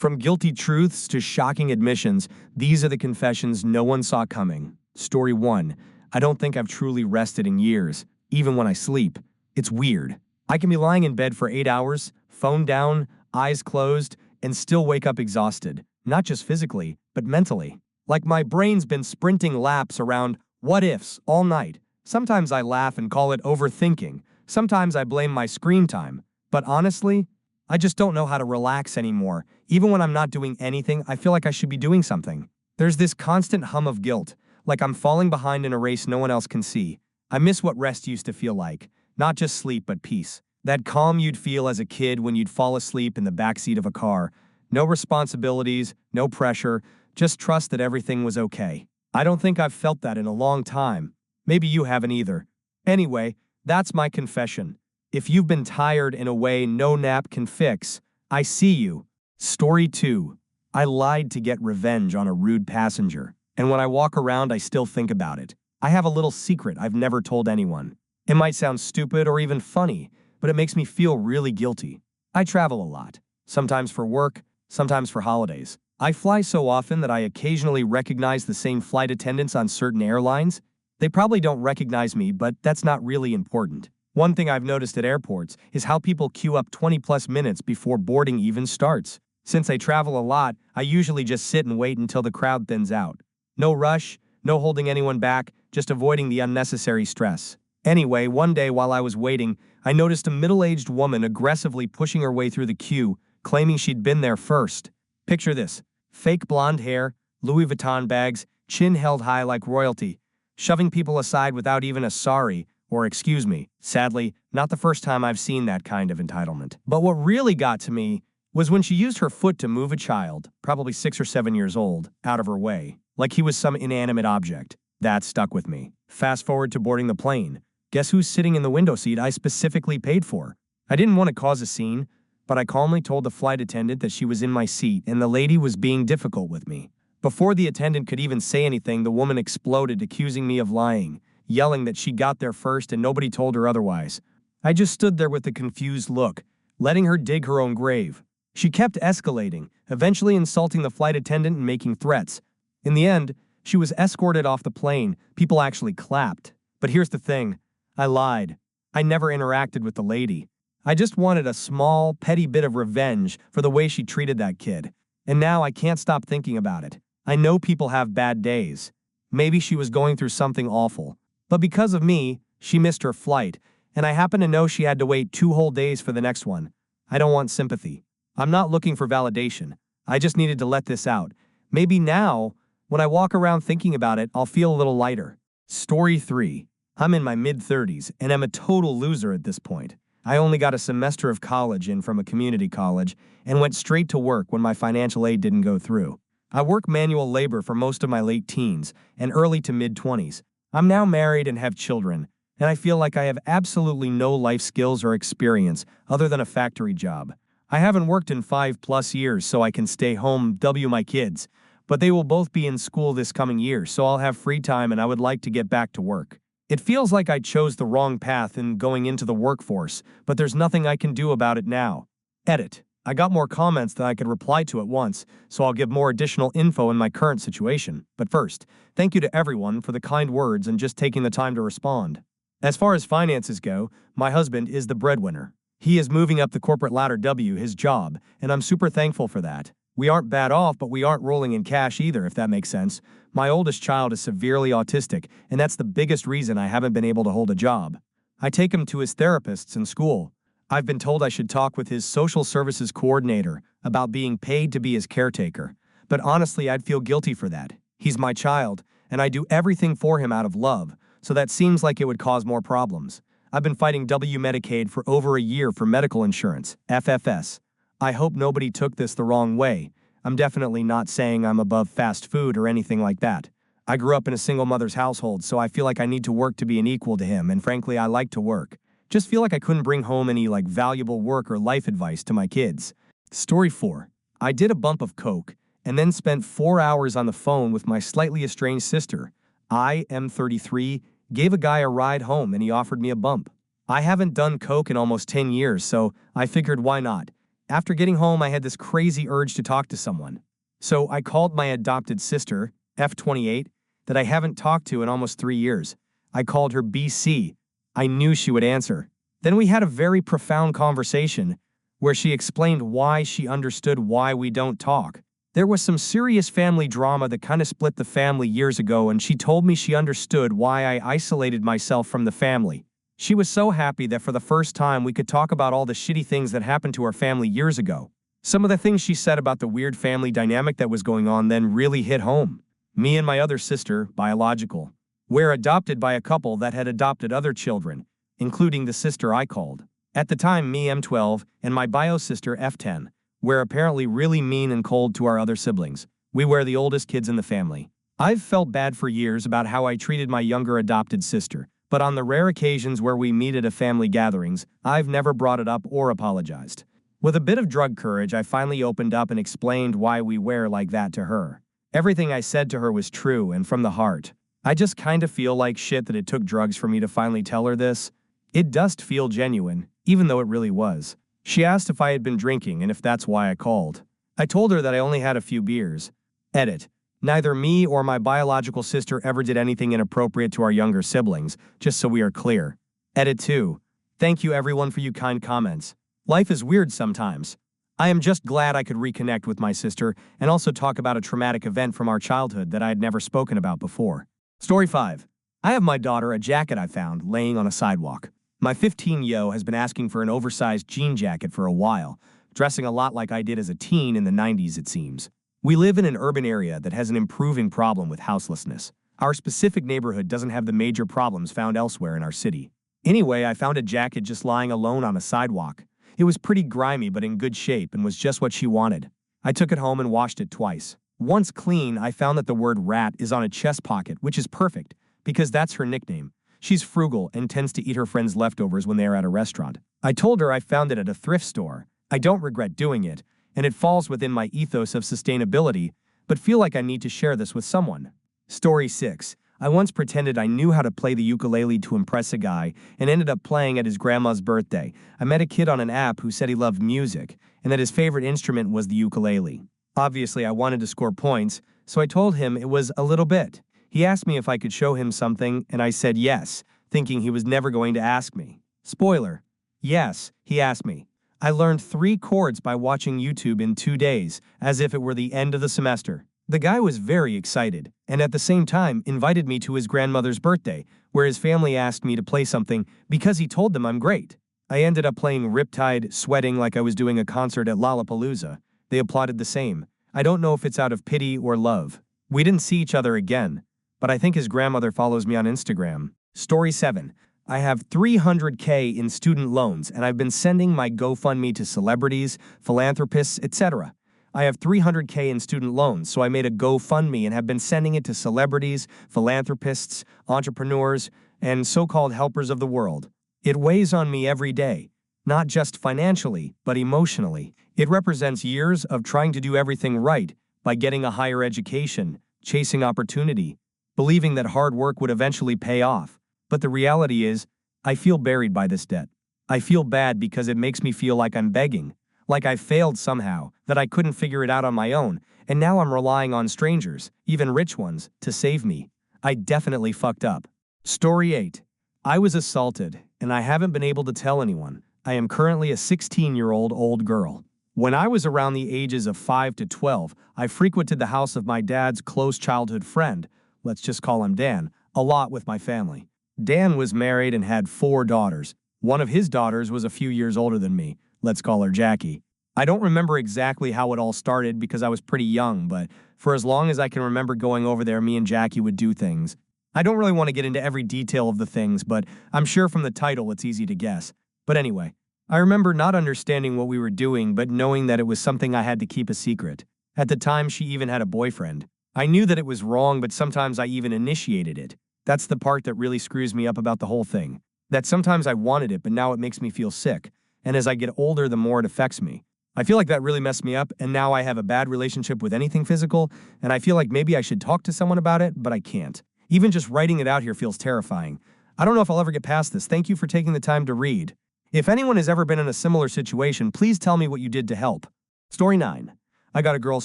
From guilty truths to shocking admissions, these are the confessions no one saw coming. Story 1. I don't think I've truly rested in years, even when I sleep. It's weird. I can be lying in bed for 8 hours, phone down, eyes closed, and still wake up exhausted. Not just physically, but mentally. Like my brain's been sprinting laps around what-ifs all night. Sometimes I laugh and call it overthinking. Sometimes I blame my screen time. But honestly, I just don't know how to relax anymore. Even when I'm not doing anything, I feel like I should be doing something. There's this constant hum of guilt, like I'm falling behind in a race no one else can see. I miss what rest used to feel like. Not just sleep, but peace. That calm you'd feel as a kid when you'd fall asleep in the backseat of a car. No responsibilities, no pressure, just trust that everything was okay. I don't think I've felt that in a long time. Maybe you haven't either. Anyway, that's my confession. If you've been tired in a way no nap can fix, I see you. Story 2. I lied to get revenge on a rude passenger, and when I walk around I still think about it. I have a little secret I've never told anyone. It might sound stupid or even funny, but it makes me feel really guilty. I travel a lot, sometimes for work, sometimes for holidays. I fly so often that I occasionally recognize the same flight attendants on certain airlines. They probably don't recognize me, but that's not really important. One thing I've noticed at airports is how people queue up 20+ minutes before boarding even starts. Since I travel a lot, I usually just sit and wait until the crowd thins out. No rush, no holding anyone back, just avoiding the unnecessary stress. Anyway, one day while I was waiting, I noticed a middle-aged woman aggressively pushing her way through the queue, claiming she'd been there first. Picture this: fake blonde hair, Louis Vuitton bags, chin held high like royalty, shoving people aside without even a sorry or excuse me. Sadly, not the first time I've seen that kind of entitlement. But what really got to me was when she used her foot to move a child, probably 6 or 7 years old, out of her way, like he was some inanimate object. That stuck with me. Fast forward to boarding the plane. Guess who's sitting in the window seat I specifically paid for? I didn't want to cause a scene, but I calmly told the flight attendant that she was in my seat and the lady was being difficult with me. Before the attendant could even say anything, the woman exploded, accusing me of lying, yelling that she got there first and nobody told her otherwise. I just stood there with a confused look, letting her dig her own grave. She kept escalating, eventually insulting the flight attendant and making threats. In the end, she was escorted off the plane. People actually clapped. But here's the thing. I lied. I never interacted with the lady. I just wanted a small, petty bit of revenge for the way she treated that kid. And now I can't stop thinking about it. I know people have bad days. Maybe she was going through something awful. But because of me, she missed her flight, and I happen to know she had to wait 2 whole days for the next one. I don't want sympathy. I'm not looking for validation. I just needed to let this out. Maybe now, when I walk around thinking about it, I'll feel a little lighter. Story 3. I'm in my mid-30s, and I'm a total loser at this point. I only got a semester of college in from a community college and went straight to work when my financial aid didn't go through. I work manual labor for most of my late teens and early to mid-20s. I'm now married and have children, and I feel like I have absolutely no life skills or experience other than a factory job. I haven't worked in 5+ years, so I can stay home, my kids, but they will both be in school this coming year, so I'll have free time and I would like to get back to work. It feels like I chose the wrong path in going into the workforce, but there's nothing I can do about it now. Edit. I got more comments than I could reply to at once, so I'll give more additional info in my current situation. But first, thank you to everyone for the kind words and just taking the time to respond. As far as finances go, my husband is the breadwinner. He is moving up the corporate ladder, his job, and I'm super thankful for that. We aren't bad off, but we aren't rolling in cash either, if that makes sense. My oldest child is severely autistic, and that's the biggest reason I haven't been able to hold a job. I take him to his therapists in school. I've been told I should talk with his social services coordinator about being paid to be his caretaker, but honestly, I'd feel guilty for that. He's my child, and I do everything for him out of love, so that seems like it would cause more problems. I've been fighting Medicaid for over a year for medical insurance, FFS. I hope nobody took this the wrong way. I'm definitely not saying I'm above fast food or anything like that. I grew up in a single mother's household, so I feel like I need to work to be an equal to him, and frankly, I like to work. Just feel like I couldn't bring home any valuable work or life advice to my kids. Story 4. I did a bump of coke and then spent 4 hours on the phone with my slightly estranged sister. I am 33, gave a guy a ride home and he offered me a bump. I haven't done coke in almost 10 years, so I figured why not. After getting home, I had this crazy urge to talk to someone. So I called my adopted sister, F28, that I haven't talked to in almost 3 years. I called her BC. I knew she would answer. Then we had a very profound conversation where she explained why she understood why we don't talk. There was some serious family drama that kind of split the family years ago, and she told me she understood why I isolated myself from the family. She was so happy that for the first time we could talk about all the shitty things that happened to our family years ago. Some of the things she said about the weird family dynamic that was going on then really hit home. Me and my other sister, biological, were adopted by a couple that had adopted other children, including the sister I called. At the time, me, M12, and my bio sister, F10, were apparently really mean and cold to our other siblings. We were the oldest kids in the family. I've felt bad for years about how I treated my younger adopted sister, but on the rare occasions where we meet at a family gatherings, I've never brought it up or apologized. With a bit of drug courage, I finally opened up and explained why we were like that to her. Everything I said to her was true and from the heart. I just kinda feel like shit that it took drugs for me to finally tell her this. It does feel genuine, even though it really was. She asked if I had been drinking and if that's why I called. I told her that I only had a few beers. Edit. Neither me or my biological sister ever did anything inappropriate to our younger siblings, just so we are clear. Edit 2. Thank you everyone for your kind comments. Life is weird sometimes. I am just glad I could reconnect with my sister and also talk about a traumatic event from our childhood that I had never spoken about before. Story 5. I have my daughter a jacket I found laying on a sidewalk. My 15-yo has been asking for an oversized jean jacket for a while, dressing a lot like I did as a teen in the 90s it seems. We live in an urban area that has an improving problem with houselessness. Our specific neighborhood doesn't have the major problems found elsewhere in our city. Anyway, I found a jacket just lying alone on a sidewalk. It was pretty grimy but in good shape and was just what she wanted. I took it home and washed it twice. Once clean, I found that the word rat is on a chest pocket, which is perfect, because that's her nickname. She's frugal and tends to eat her friends' leftovers when they are at a restaurant. I told her I found it at a thrift store. I don't regret doing it, and it falls within my ethos of sustainability, but feel like I need to share this with someone. Story 6. I once pretended I knew how to play the ukulele to impress a guy and ended up playing at his grandma's birthday. I met a kid on an app who said he loved music and that his favorite instrument was the ukulele. Obviously, I wanted to score points, so I told him it was a little bit. He asked me if I could show him something, and I said yes, thinking he was never going to ask me. Spoiler. Yes, he asked me. I learned 3 chords by watching YouTube in 2 days, as if it were the end of the semester. The guy was very excited, and at the same time invited me to his grandmother's birthday, where his family asked me to play something because he told them I'm great. I ended up playing Riptide, sweating like I was doing a concert at Lollapalooza. They applauded the same. I don't know if it's out of pity or love. We didn't see each other again, but I think his grandmother follows me on Instagram. Story 7. I have $300K in student loans, and I've been sending my GoFundMe to celebrities, philanthropists, etc. I have $300K in student loans, so I made a GoFundMe and have been sending it to celebrities, philanthropists, entrepreneurs, and so-called helpers of the world. It weighs on me every day, not just financially, but emotionally. It represents years of trying to do everything right by getting a higher education, chasing opportunity, believing that hard work would eventually pay off. But the reality is, I feel buried by this debt. I feel bad because it makes me feel like I'm begging, like I failed somehow, that I couldn't figure it out on my own, and now I'm relying on strangers, even rich ones, to save me. I definitely fucked up. Story 8. I was assaulted, and I haven't been able to tell anyone. I am currently a 16-year-old old girl. When I was around the ages of 5 to 12, I frequented the house of my dad's close childhood friend, let's just call him Dan, a lot with my family. Dan was married and had 4 daughters. One of his daughters was a few years older than me. Let's call her Jackie. I don't remember exactly how it all started because I was pretty young, but for as long as I can remember going over there, me and Jackie would do things. I don't really want to get into every detail of the things, but I'm sure from the title it's easy to guess. But anyway, I remember not understanding what we were doing, but knowing that it was something I had to keep a secret. At the time, she even had a boyfriend. I knew that it was wrong, but sometimes I even initiated it. That's the part that really screws me up about the whole thing. That sometimes I wanted it, but now it makes me feel sick. And as I get older, the more it affects me. I feel like that really messed me up, and now I have a bad relationship with anything physical, and I feel like maybe I should talk to someone about it, but I can't. Even just writing it out here feels terrifying. I don't know if I'll ever get past this. Thank you for taking the time to read. If anyone has ever been in a similar situation, please tell me what you did to help. Story 9. I got a girl's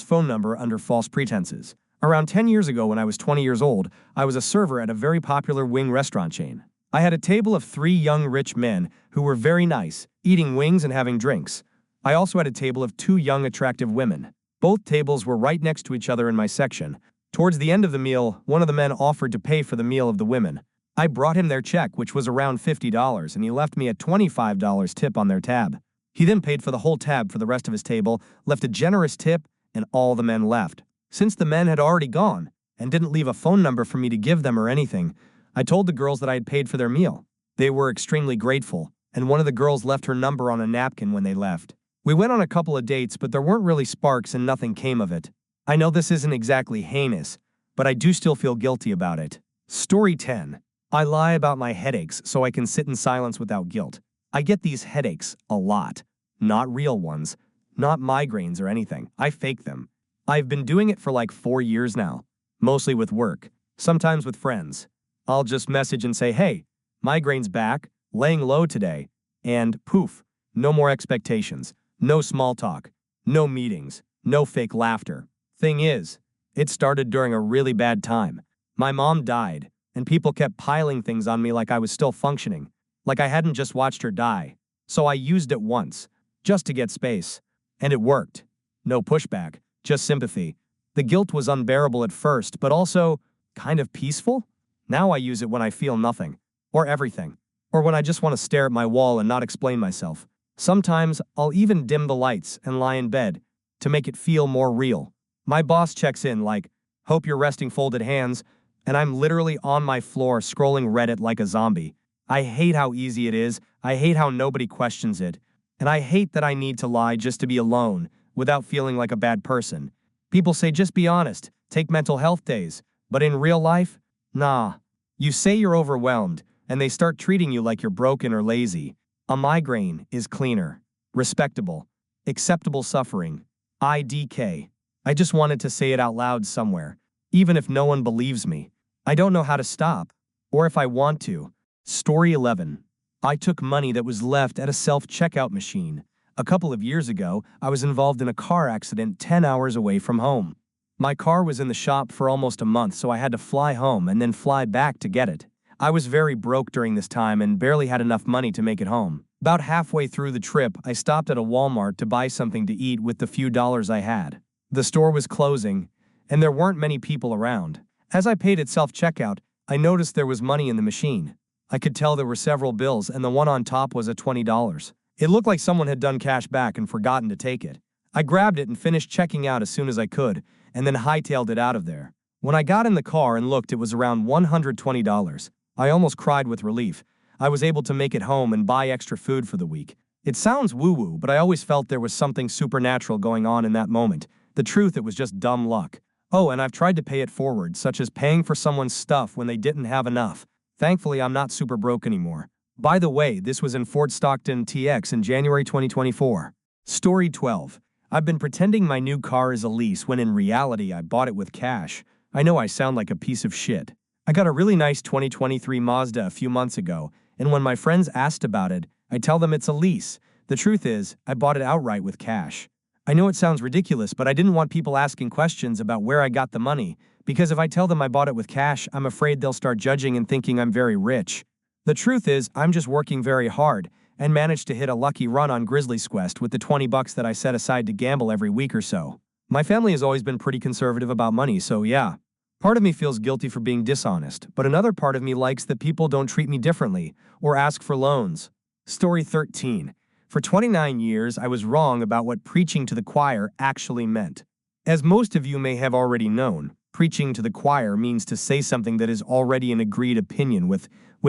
phone number under false pretenses. Around 10 years ago, when I was 20 years old, I was a server at a very popular wing restaurant chain. I had a table of 3 young rich men who were very nice, eating wings and having drinks. I also had a table of 2 young attractive women. Both tables were right next to each other in my section. Towards the end of the meal, one of the men offered to pay for the meal of the women. I brought him their check, which was around $50, and he left me a $25 tip on their tab. He then paid for the whole tab for the rest of his table, left a generous tip, and all the men left. Since the men had already gone and didn't leave a phone number for me to give them or anything, I told the girls that I had paid for their meal. They were extremely grateful, and one of the girls left her number on a napkin when they left. We went on a couple of dates, but there weren't really sparks and nothing came of it. I know this isn't exactly heinous, but I do still feel guilty about it. Story 10. I lie about my headaches so I can sit in silence without guilt. I get these headaches a lot. Not real ones. Not migraines or anything. I fake them. I've been doing it for like 4 years now. Mostly with work. Sometimes with friends. I'll just message and say, hey, migraine's back, laying low today. And poof, no more expectations. No small talk. No meetings. No fake laughter. Thing is, it started during a really bad time. My mom died, and people kept piling things on me like I was still functioning. Like I hadn't just watched her die. So I used it once, just to get space. And it worked. No pushback, just sympathy. The guilt was unbearable at first, but also kind of peaceful. Now I use it when I feel nothing, or everything, or when I just want to stare at my wall and not explain myself. Sometimes I'll even dim the lights and lie in bed to make it feel more real. My boss checks in like, hope you're resting folded hands, and I'm literally on my floor scrolling Reddit like a zombie. I hate how easy it is, I hate how nobody questions it, and I hate that I need to lie just to be alone, without feeling like a bad person. People say just be honest, take mental health days, but in real life, nah. You say you're overwhelmed, and they start treating you like you're broken or lazy. A migraine is cleaner, respectable, acceptable suffering. IDK. I just wanted to say it out loud somewhere, even if no one believes me. I don't know how to stop, or if I want to. Story 11. I took money that was left at a self-checkout machine. A couple of years ago, I was involved in a car accident 10 hours away from home. My car was in the shop for almost a month, so I had to fly home and then fly back to get it. I was very broke during this time and barely had enough money to make it home. About halfway through the trip, I stopped at a Walmart to buy something to eat with the few dollars I had. The store was closing, and there weren't many people around. As I paid at self-checkout, I noticed there was money in the machine. I could tell there were several bills, and the one on top was a $20. It looked like someone had done cash back and forgotten to take it. I grabbed it and finished checking out as soon as I could, and then hightailed it out of there. When I got in the car and looked, it was around $120. I almost cried with relief. I was able to make it home and buy extra food for the week. It sounds woo-woo, but I always felt there was something supernatural going on in that moment. The truth, it was just dumb luck. Oh, and I've tried to pay it forward, such as paying for someone's stuff when they didn't have enough. Thankfully, I'm not super broke anymore. By the way, this was in Fort Stockton, TX in January 2024. Story 12. I've been pretending my new car is a lease when in reality I bought it with cash. I know I sound like a piece of shit. I got a really nice 2023 Mazda a few months ago, and when my friends asked about it, I tell them it's a lease. The truth is, I bought it outright with cash. I know it sounds ridiculous, but I didn't want people asking questions about where I got the money, because if I tell them I bought it with cash, I'm afraid they'll start judging and thinking I'm very rich. The truth is, I'm just working very hard and managed to hit a lucky run on Grizzly's Quest with the $20 that I set aside to gamble every week or so. My family has always been pretty conservative about money, so yeah. Part of me feels guilty for being dishonest, but another part of me likes that people don't treat me differently or ask for loans. Story 13. For 29 years, I was wrong about what preaching to the choir actually meant. As most of you may have already known, preaching to the choir means to say something that is already an agreed opinion with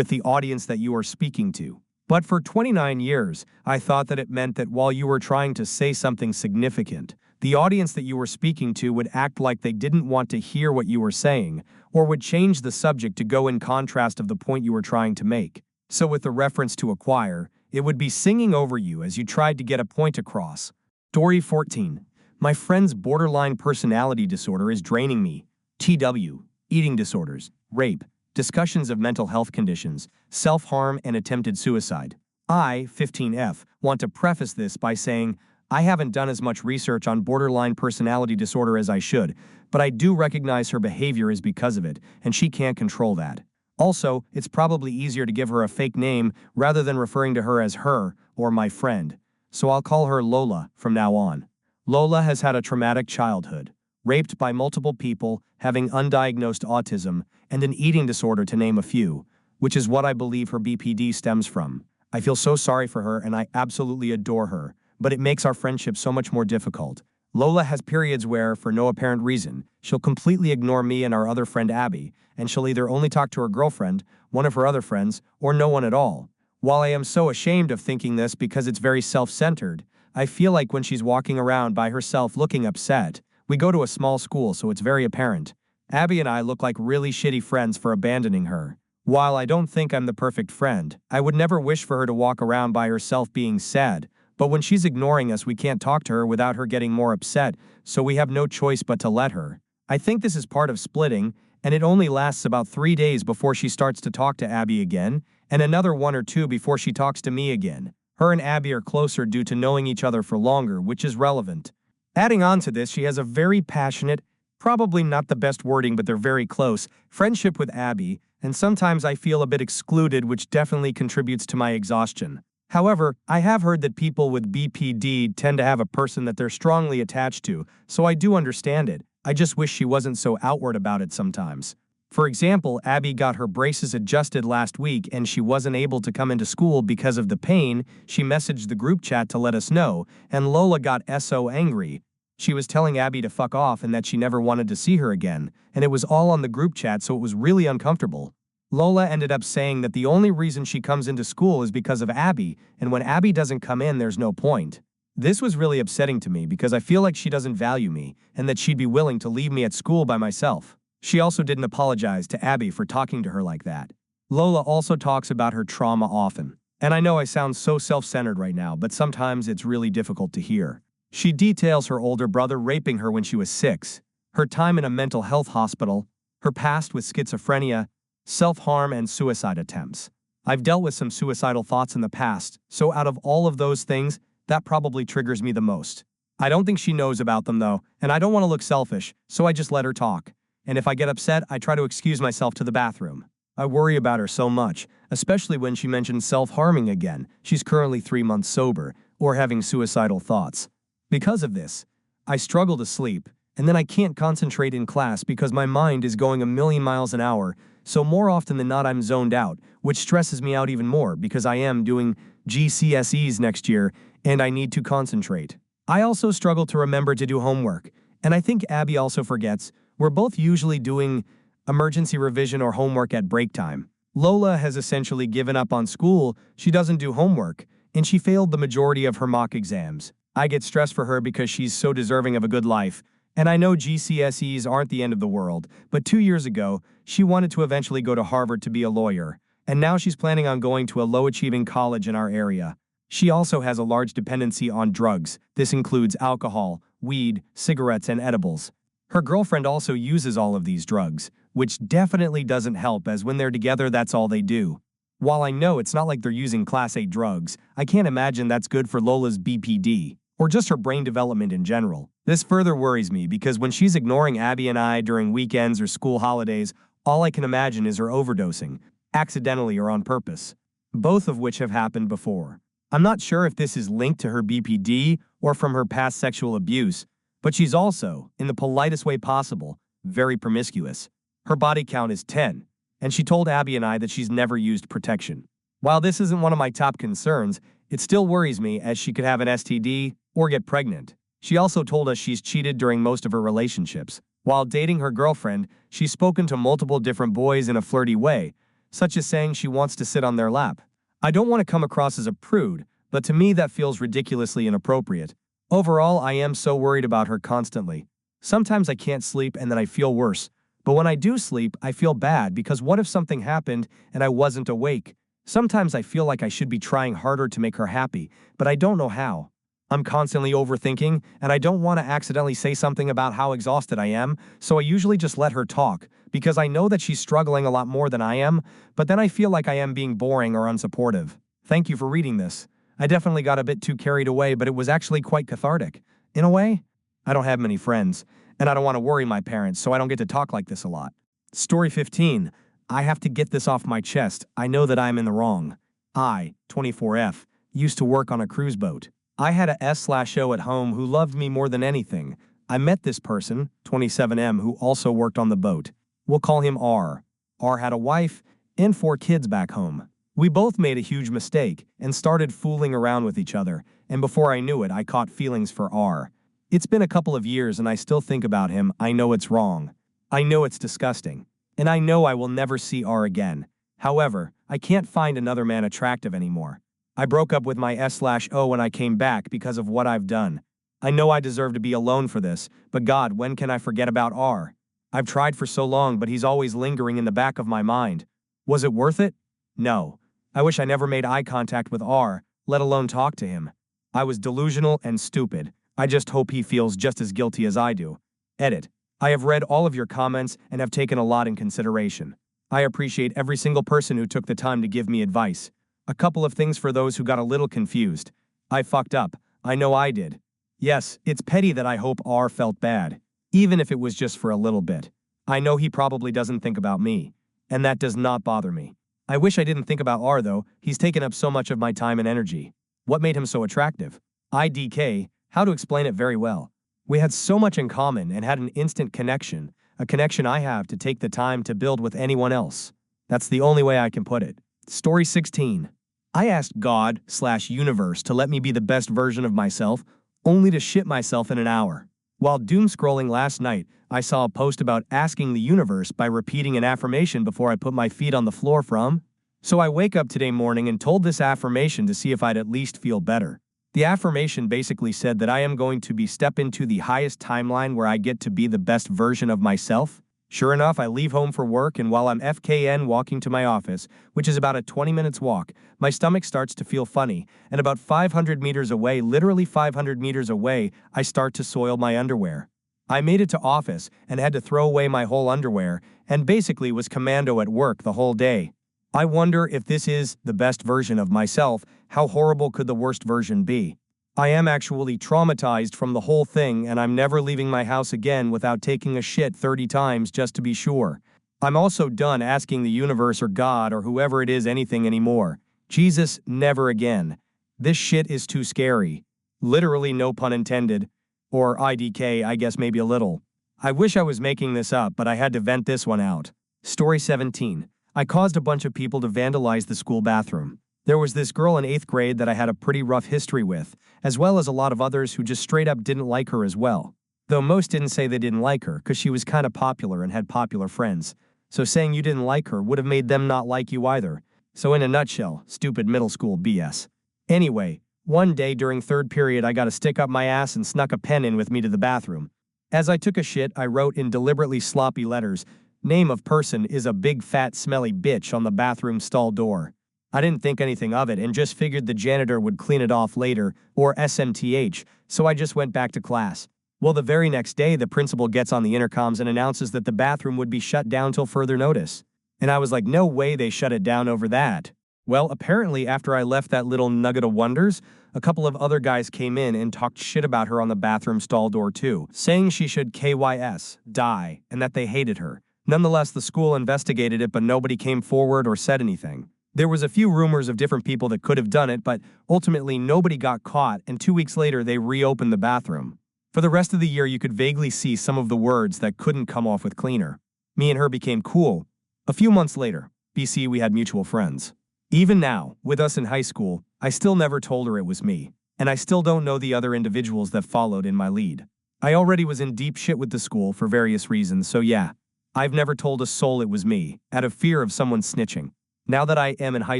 the audience that you are speaking to. But for 29 years, I thought that it meant that while you were trying to say something significant, the audience that you were speaking to would act like they didn't want to hear what you were saying, or would change the subject to go in contrast of the point you were trying to make. So with the reference to a choir, it would be singing over you as you tried to get a point across. Story 14. My friend's borderline personality disorder is draining me. TW. Eating disorders, rape, discussions of mental health conditions, self-harm and attempted suicide. I, 15F, want to preface this by saying I haven't done as much research on borderline personality disorder as I should, but I do recognize her behavior is because of it, and she can't control that. Also, it's probably easier to give her a fake name rather than referring to her as her or my friend. So I'll call her Lola from now on. Lola has had a traumatic childhood, raped by multiple people, having undiagnosed autism, and an eating disorder to name a few, which is what I believe her BPD stems from. I feel so sorry for her and I absolutely adore her, but it makes our friendship so much more difficult. Lola has periods where, for no apparent reason, she'll completely ignore me and our other friend Abby, and she'll either only talk to her girlfriend, one of her other friends, or no one at all. While I am so ashamed of thinking this because it's very self-centered, I feel like when she's walking around by herself looking upset, we go to a small school so it's very apparent. Abby and I look like really shitty friends for abandoning her. While I don't think I'm the perfect friend, I would never wish for her to walk around by herself being sad, but when she's ignoring us we can't talk to her without her getting more upset, so we have no choice but to let her. I think this is part of splitting, and it only lasts about 3 days before she starts to talk to Abby again, and another 1 or 2 before she talks to me again. Her and Abby are closer due to knowing each other for longer, which is relevant. Adding on to this, she has a very passionate, probably not the best wording but they're very close, friendship with Abby, and sometimes I feel a bit excluded, which definitely contributes to my exhaustion. However, I have heard that people with BPD tend to have a person that they're strongly attached to, so I do understand it. I just wish she wasn't so outward about it sometimes. For example, Abby got her braces adjusted last week and she wasn't able to come into school because of the pain. She messaged the group chat to let us know, and Lola got so angry. She was telling Abby to fuck off and that she never wanted to see her again, and it was all on the group chat, so it was really uncomfortable. Lola ended up saying that the only reason she comes into school is because of Abby, and when Abby doesn't come in, there's no point. This was really upsetting to me because I feel like she doesn't value me and that she'd be willing to leave me at school by myself. She also didn't apologize to Abby for talking to her like that. Lola also talks about her trauma often. And I know I sound so self-centered right now, but sometimes it's really difficult to hear. She details her older brother raping her when she was 6, her time in a mental health hospital, her past with schizophrenia, self-harm, and suicide attempts. I've dealt with some suicidal thoughts in the past, so out of all of those things, that probably triggers me the most. I don't think she knows about them though, and I don't want to look selfish, so I just let her talk. And if I get upset, I try to excuse myself to the bathroom. I worry about her so much, especially when she mentions self-harming again. She's currently 3 months sober, or having suicidal thoughts. Because of this, I struggle to sleep, and then I can't concentrate in class because my mind is going a million miles an hour, so more often than not I'm zoned out, which stresses me out even more because I am doing GCSEs next year and I need to concentrate. I also struggle to remember to do homework, and I think Abby also forgets. We're both usually doing emergency revision or homework at break time. Lola has essentially given up on school, she doesn't do homework, and she failed the majority of her mock exams. I get stressed for her because she's so deserving of a good life, and I know GCSEs aren't the end of the world, but 2 years ago, she wanted to eventually go to Harvard to be a lawyer, and now she's planning on going to a low-achieving college in our area. She also has a large dependency on drugs. This includes alcohol, weed, cigarettes, and edibles. Her girlfriend also uses all of these drugs, which definitely doesn't help as when they're together that's all they do. While I know it's not like they're using Class A drugs, I can't imagine that's good for Lola's BPD, or just her brain development in general. This further worries me because when she's ignoring Abby and I during weekends or school holidays, all I can imagine is her overdosing, accidentally or on purpose, both of which have happened before. I'm not sure if this is linked to her BPD or from her past sexual abuse, but she's also, in the politest way possible, very promiscuous. Her body count is 10, and she told Abby and I that she's never used protection. While this isn't one of my top concerns, it still worries me as she could have an STD or get pregnant. She also told us she's cheated during most of her relationships. While dating her girlfriend, she's spoken to multiple different boys in a flirty way, such as saying she wants to sit on their lap. I don't want to come across as a prude, but to me that feels ridiculously inappropriate. Overall, I am so worried about her constantly. Sometimes I can't sleep and then I feel worse. But when I do sleep, I feel bad because what if something happened and I wasn't awake? Sometimes I feel like I should be trying harder to make her happy, but I don't know how. I'm constantly overthinking, and I don't want to accidentally say something about how exhausted I am, so I usually just let her talk, because I know that she's struggling a lot more than I am, but then I feel like I am being boring or unsupportive. Thank you for reading this. I definitely got a bit too carried away, but it was actually quite cathartic. In a way, I don't have many friends, and I don't want to worry my parents, so I don't get to talk like this a lot. Story 15. I have to get this off my chest. I know that I'm in the wrong. I, 24F, used to work on a cruise boat. I had a S/O at home who loved me more than anything. I met this person, 27M, who also worked on the boat. We'll call him R. R had a wife and 4 kids back home. We both made a huge mistake and started fooling around with each other, and before I knew it, I caught feelings for R. It's been a couple of years and I still think about him. I know it's wrong. I know it's disgusting. And I know I will never see R again. However, I can't find another man attractive anymore. I broke up with my S/O when I came back because of what I've done. I know I deserve to be alone for this, but God, when can I forget about R? I've tried for so long, but he's always lingering in the back of my mind. Was it worth it? No. I wish I never made eye contact with R, let alone talk to him. I was delusional and stupid. I just hope he feels just as guilty as I do. Edit. I have read all of your comments and have taken a lot in consideration. I appreciate every single person who took the time to give me advice. A couple of things for those who got a little confused. I fucked up. I know I did. Yes, it's petty that I hope R felt bad, even if it was just for a little bit. I know he probably doesn't think about me, and that does not bother me. I wish I didn't think about R though. He's taken up so much of my time and energy. What made him so attractive? IDK, how to explain it very well. We had so much in common and had an instant connection, a connection I have to take the time to build with anyone else. That's the only way I can put it. Story 16. I asked God/universe to let me be the best version of myself, only to shit myself in an hour. While doom scrolling last night, I saw a post about asking the universe by repeating an affirmation before I put my feet on the floor from. So I wake up today morning and told this affirmation to see if I'd at least feel better. The affirmation basically said that I am going to step into the highest timeline where I get to be the best version of myself. Sure enough, I leave home for work, and while I'm FKN walking to my office, which is about a 20 minutes walk, my stomach starts to feel funny, and about 500 meters away, literally 500 meters away, I start to soil my underwear. I made it to office and had to throw away my whole underwear, and basically was commando at work the whole day. I wonder if this is the best version of myself. How horrible could the worst version be? I am actually traumatized from the whole thing, and I'm never leaving my house again without taking a shit 30 times just to be sure. I'm also done asking the universe or God or whoever it is anything anymore. Jesus, never again. This shit is too scary. Literally, no pun intended. Or IDK, I guess maybe a little. I wish I was making this up, but I had to vent this one out. Story 17. I caused a bunch of people to vandalize the school bathroom. There was this girl in 8th grade that I had a pretty rough history with, as well as a lot of others who just straight up didn't like her as well. Though most didn't say they didn't like her because she was kind of popular and had popular friends. So saying you didn't like her would have made them not like you either. So in a nutshell, stupid middle school BS. Anyway, one day during 3rd period I got a stick up my ass and snuck a pen in with me to the bathroom. As I took a shit, I wrote in deliberately sloppy letters, "Name of person is a big fat smelly bitch" on the bathroom stall door. I didn't think anything of it and just figured the janitor would clean it off later, or SMTH, so I just went back to class. Well, the very next day, the principal gets on the intercoms and announces that the bathroom would be shut down till further notice. And I was like, no way they shut it down over that. Well, apparently after I left that little nugget of wonders, a couple of other guys came in and talked shit about her on the bathroom stall door too, saying she should KYS, die, and that they hated her. Nonetheless, the school investigated it, but nobody came forward or said anything. There was a few rumors of different people that could have done it, but ultimately nobody got caught, and 2 weeks later they reopened the bathroom. For the rest of the year you could vaguely see some of the words that couldn't come off with cleaner. Me and her became cool. A few months later, BC, we had mutual friends. Even now, with us in high school, I still never told her it was me, and I still don't know the other individuals that followed in my lead. I already was in deep shit with the school for various reasons, so yeah, I've never told a soul it was me, out of fear of someone snitching. Now that I am in high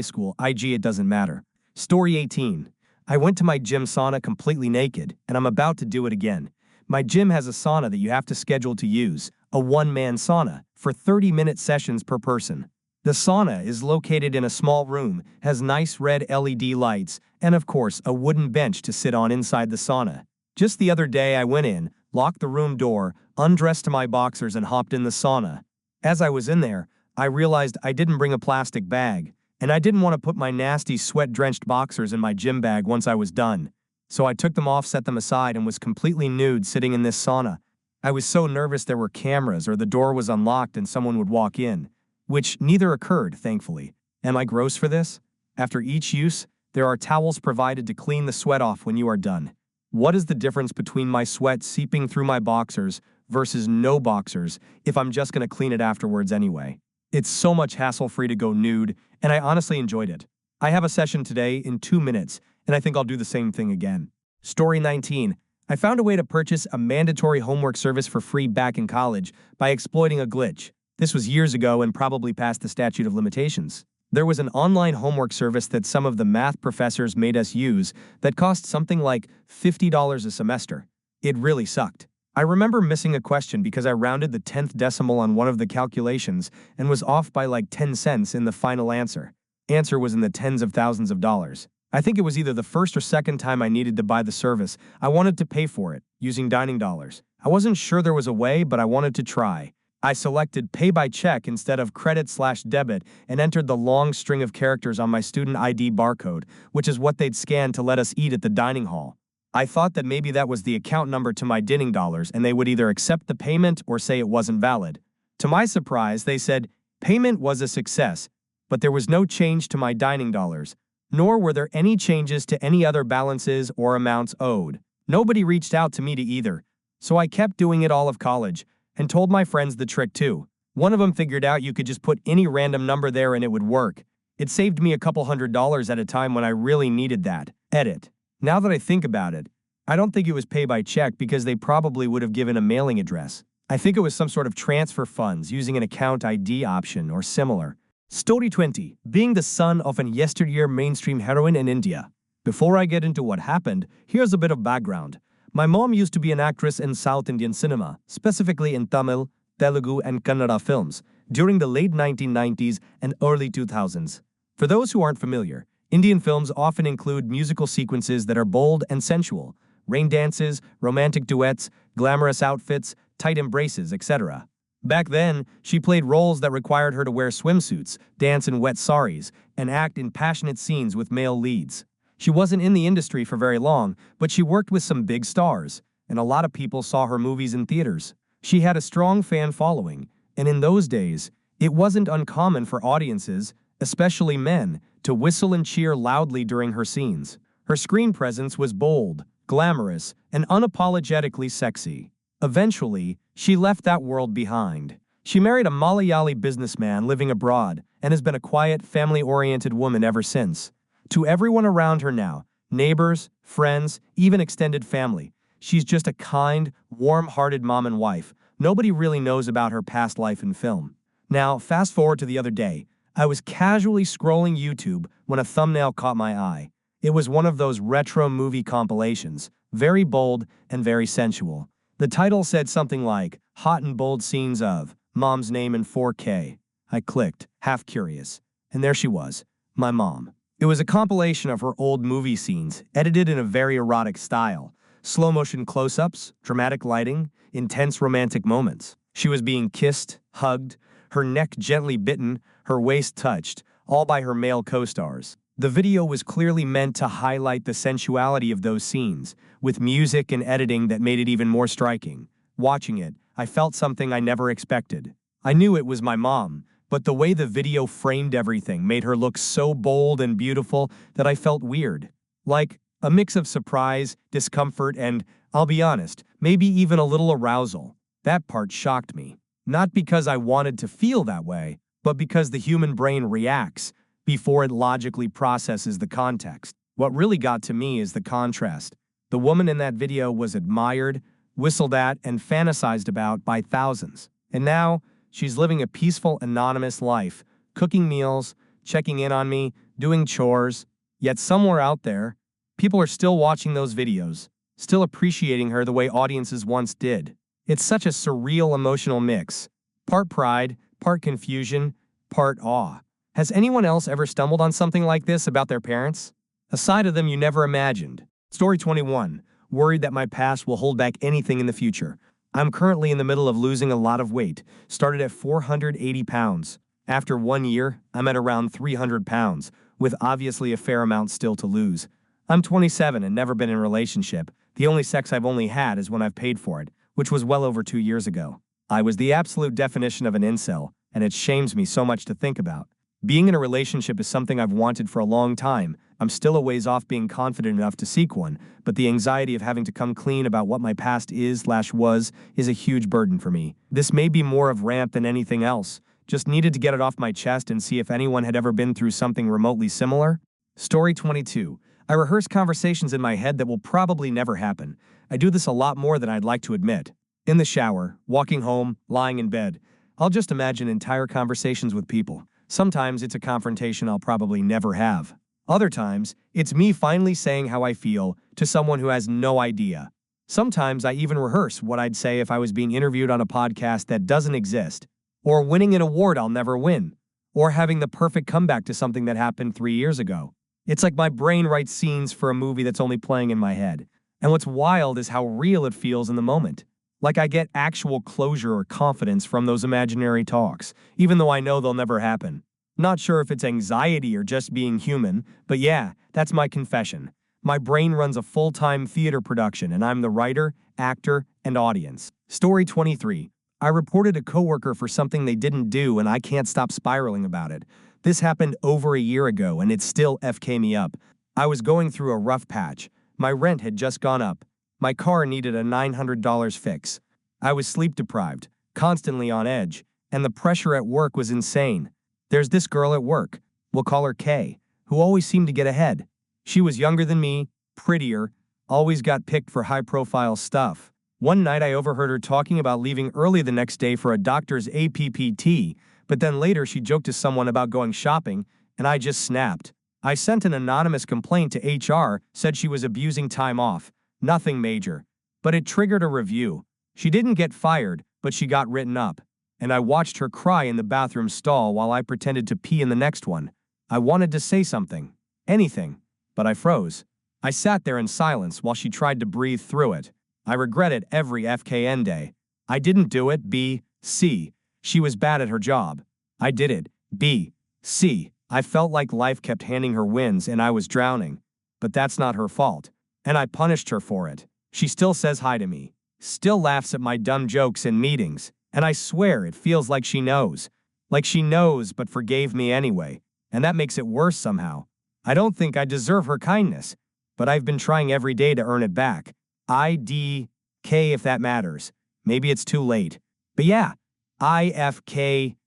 school, it doesn't matter. Story 18. I went to my gym sauna completely naked, and I'm about to do it again. My gym has a sauna that you have to schedule to use, a one-man sauna, for 30-minute sessions per person. The sauna is located in a small room, has nice red LED lights, and of course, a wooden bench to sit on inside the sauna. Just the other day I went in, locked the room door, undressed to my boxers and hopped in the sauna. As I was in there, I realized I didn't bring a plastic bag, and I didn't want to put my nasty sweat-drenched boxers in my gym bag once I was done. So I took them off, set them aside, and was completely nude sitting in this sauna. I was so nervous there were cameras or the door was unlocked and someone would walk in, which neither occurred, thankfully. Am I gross for this? After each use, there are towels provided to clean the sweat off when you are done. What is the difference between my sweat seeping through my boxers versus no boxers if I'm just going to clean it afterwards anyway? It's so much hassle-free to go nude, and I honestly enjoyed it. I have a session today in 2 minutes, and I think I'll do the same thing again. Story 19. I found a way to purchase a mandatory homework service for free back in college by exploiting a glitch. This was years ago and probably past the statute of limitations. There was an online homework service that some of the math professors made us use that cost something like $50 a semester. It really sucked. I remember missing a question because I rounded the 10th decimal on one of the calculations and was off by like 10 cents in the final answer. Answer was in the tens of thousands of dollars. I think it was either the first or second time I needed to buy the service. I wanted to pay for it, using dining dollars. I wasn't sure there was a way, but I wanted to try. I selected pay by check instead of credit/debit and entered the long string of characters on my student ID barcode, which is what they'd scan to let us eat at the dining hall. I thought that maybe that was the account number to my dining dollars and they would either accept the payment or say it wasn't valid. To my surprise, they said payment was a success, but there was no change to my dining dollars, nor were there any changes to any other balances or amounts owed. Nobody reached out to me to either, so I kept doing it all of college and told my friends the trick too. One of them figured out you could just put any random number there and it would work. It saved me a couple $100s at a time when I really needed that. Edit. Now that I think about it, I don't think it was pay by check because they probably would have given a mailing address. I think it was some sort of transfer funds using an account ID option or similar. Story 20. Being the son of an yesteryear mainstream heroine in India. Before I get into what happened, here's a bit of background. My mom used to be an actress in South Indian cinema, specifically in Tamil, Telugu, and Kannada films, during the late 1990s and early 2000s. For those who aren't familiar, Indian films often include musical sequences that are bold and sensual, rain dances, romantic duets, glamorous outfits, tight embraces, etc. Back then, she played roles that required her to wear swimsuits, dance in wet saris, and act in passionate scenes with male leads. She wasn't in the industry for very long, but she worked with some big stars, and a lot of people saw her movies in theaters. She had a strong fan following, and in those days, it wasn't uncommon for audiences, especially men, to whistle and cheer loudly during her scenes. Her screen presence was bold, glamorous, and unapologetically sexy. Eventually, she left that world behind. She married a Malayali businessman living abroad and has been a quiet, family-oriented woman ever since. To everyone around her now, neighbors, friends, even extended family, she's just a kind, warm-hearted mom and wife. Nobody really knows about her past life in film. Now, fast forward to the other day. I was casually scrolling YouTube when a thumbnail caught my eye. It was one of those retro movie compilations, very bold and very sensual. The title said something like, "Hot and bold scenes of Mom's name in 4K. I clicked, half curious, and there she was, my mom. It was a compilation of her old movie scenes, edited in a very erotic style. Slow-motion close-ups, dramatic lighting, intense romantic moments. She was being kissed, hugged, her neck gently bitten, her waist touched, all by her male co-stars. The video was clearly meant to highlight the sensuality of those scenes, with music and editing that made it even more striking. Watching it, I felt something I never expected. I knew it was my mom, but the way the video framed everything made her look so bold and beautiful that I felt weird. Like a mix of surprise, discomfort, and, I'll be honest, maybe even a little arousal. That part shocked me. Not because I wanted to feel that way, but because the human brain reacts before it logically processes the context. What really got to me is the contrast. The woman in that video was admired, whistled at, and fantasized about by thousands. And now, she's living a peaceful, anonymous life, cooking meals, checking in on me, doing chores. Yet somewhere out there, people are still watching those videos, still appreciating her the way audiences once did. It's such a surreal emotional mix. Part pride, part confusion, part awe. Has anyone else ever stumbled on something like this about their parents? A side of them you never imagined. Story 21. Worried that my past will hold back anything in the future. I'm currently in the middle of losing a lot of weight, started at 480 pounds. After 1 year, I'm at around 300 pounds, with obviously a fair amount still to lose. I'm 27 and never been in a relationship. The only sex I've only had is when I've paid for it, which was well over 2 years ago. I was the absolute definition of an incel, and it shames me so much to think about. Being in a relationship is something I've wanted for a long time. I'm still a ways off being confident enough to seek one, but the anxiety of having to come clean about what my past is/was is a huge burden for me. This may be more of rant than anything else. Just needed to get it off my chest and see if anyone had ever been through something remotely similar. Story 22. I rehearse conversations in my head that will probably never happen. I do this a lot more than I'd like to admit. In the shower, walking home, lying in bed. I'll just imagine entire conversations with people. Sometimes it's a confrontation I'll probably never have. Other times, it's me finally saying how I feel to someone who has no idea. Sometimes I even rehearse what I'd say if I was being interviewed on a podcast that doesn't exist, or winning an award I'll never win, or having the perfect comeback to something that happened 3 years ago. It's like my brain writes scenes for a movie that's only playing in my head. And what's wild is how real it feels in the moment. Like I get actual closure or confidence from those imaginary talks, even though I know they'll never happen. Not sure if it's anxiety or just being human, but yeah, that's my confession. My brain runs a full-time theater production, and I'm the writer, actor, and audience. Story 23. I reported a coworker for something they didn't do, and I can't stop spiraling about it. This happened over a year ago, and it still FK me up. I was going through a rough patch. My rent had just gone up. My car needed a $900 fix. I was sleep-deprived, constantly on edge, and the pressure at work was insane. There's this girl at work, we'll call her Kay, who always seemed to get ahead. She was younger than me, prettier, always got picked for high-profile stuff. One night I overheard her talking about leaving early the next day for a doctor's APPT, but then later she joked to someone about going shopping, and I just snapped. I sent an anonymous complaint to HR, said she was abusing time off. Nothing major. But it triggered a review. She didn't get fired, but she got written up. And I watched her cry in the bathroom stall while I pretended to pee in the next one. I wanted to say something. Anything. But I froze. I sat there in silence while she tried to breathe through it. I regret it every FKN day. I didn't do it. B. C. She was bad at her job. I did it. B. C. I felt like life kept handing her wins and I was drowning. But that's not her fault. And I punished her for it. She still says hi to me. Still laughs at my dumb jokes in meetings. And I swear it feels like she knows. Like she knows but forgave me anyway. And that makes it worse somehow. I don't think I deserve her kindness. But I've been trying every day to earn it back. IDK if that matters. Maybe it's too late. But yeah. IFKED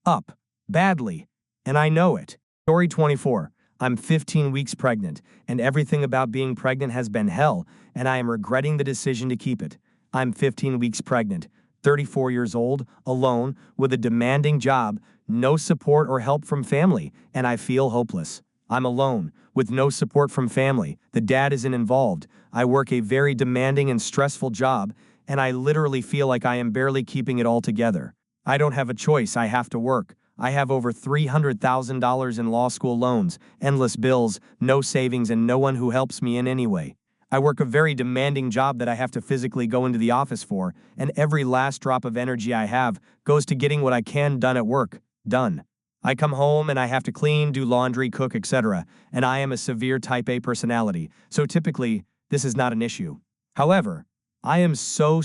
up. Badly. And I know it. Story 24. I'm 15 weeks pregnant, and everything about being pregnant has been hell, and I am regretting the decision to keep it. I'm 15 weeks pregnant, 34 years old, alone, with a demanding job, no support or help from family, and I feel hopeless. I'm alone, with no support from family. The dad isn't involved. I work a very demanding and stressful job, and I literally feel like I am barely keeping it all together. I don't have a choice. I have to work. I have over $300,000 in law school loans, endless bills, no savings, and no one who helps me in any way. I work a very demanding job that I have to physically go into the office for, and every last drop of energy I have goes to getting what I can done at work, done. I come home and I have to clean, do laundry, cook, etc., and I am a severe type A personality, so typically, this is not an issue. However, I am so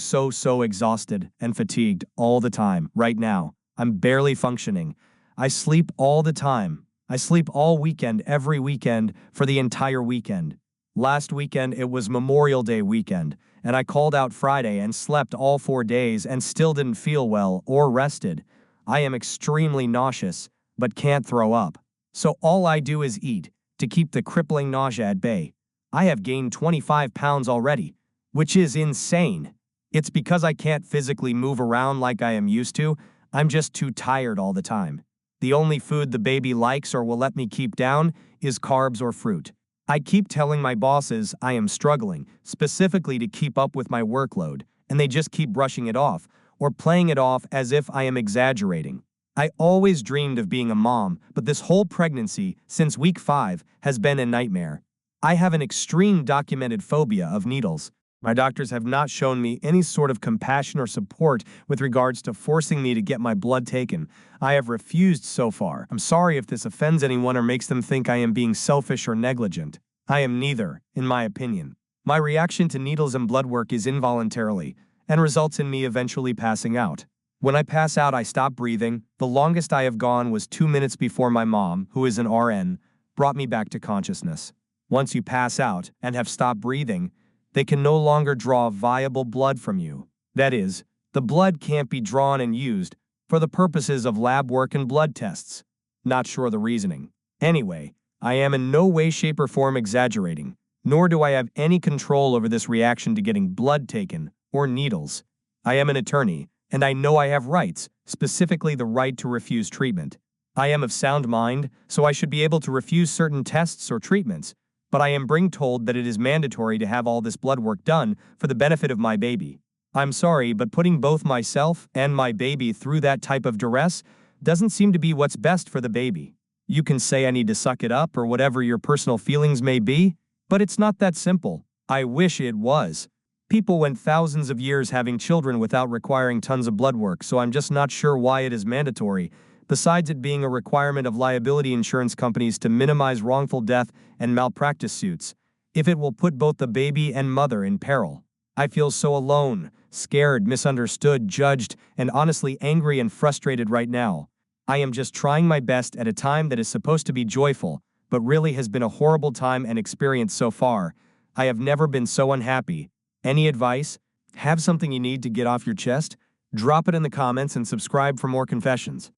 exhausted and fatigued all the time, right now. I'm barely functioning. I sleep all the time. I sleep all weekend, every weekend, for the entire weekend. Last weekend, it was Memorial Day weekend, and I called out Friday and slept all 4 days and still didn't feel well or rested. I am extremely nauseous, but can't throw up. So all I do is eat, to keep the crippling nausea at bay. I have gained 25 pounds already, which is insane. It's because I can't physically move around like I am used to. I'm just too tired all the time. The only food the baby likes or will let me keep down is carbs or fruit. I keep telling my bosses I am struggling, specifically to keep up with my workload, and they just keep brushing it off, or playing it off as if I am exaggerating. I always dreamed of being a mom, but this whole pregnancy, since week 5, has been a nightmare. I have an extreme documented phobia of needles. My doctors have not shown me any sort of compassion or support with regards to forcing me to get my blood taken. I have refused so far. I'm sorry if this offends anyone or makes them think I am being selfish or negligent. I am neither, in my opinion. My reaction to needles and blood work is involuntarily, and results in me eventually passing out. When I pass out, I stop breathing. The longest I have gone was 2 minutes before my mom, who is an RN, brought me back to consciousness. Once you pass out and have stopped breathing, they can no longer draw viable blood from you. That is, the blood can't be drawn and used for the purposes of lab work and blood tests. Not sure the reasoning. Anyway, I am in no way, shape, or form exaggerating, nor do I have any control over this reaction to getting blood taken or needles. I am an attorney, and I know I have rights, specifically the right to refuse treatment. I am of sound mind, so I should be able to refuse certain tests or treatments, but I am being told that it is mandatory to have all this blood work done for the benefit of my baby. I'm sorry, but putting both myself and my baby through that type of duress doesn't seem to be what's best for the baby. You can say I need to suck it up or whatever your personal feelings may be, but it's not that simple. I wish it was. People went thousands of years having children without requiring tons of blood work, so I'm just not sure why it is mandatory, besides it being a requirement of liability insurance companies to minimize wrongful death and malpractice suits, if it will put both the baby and mother in peril. I feel so alone, scared, misunderstood, judged, and honestly angry and frustrated right now. I am just trying my best at a time that is supposed to be joyful, but really has been a horrible time and experience so far. I have never been so unhappy. Any advice? Have something you need to get off your chest? Drop it in the comments and subscribe for more confessions.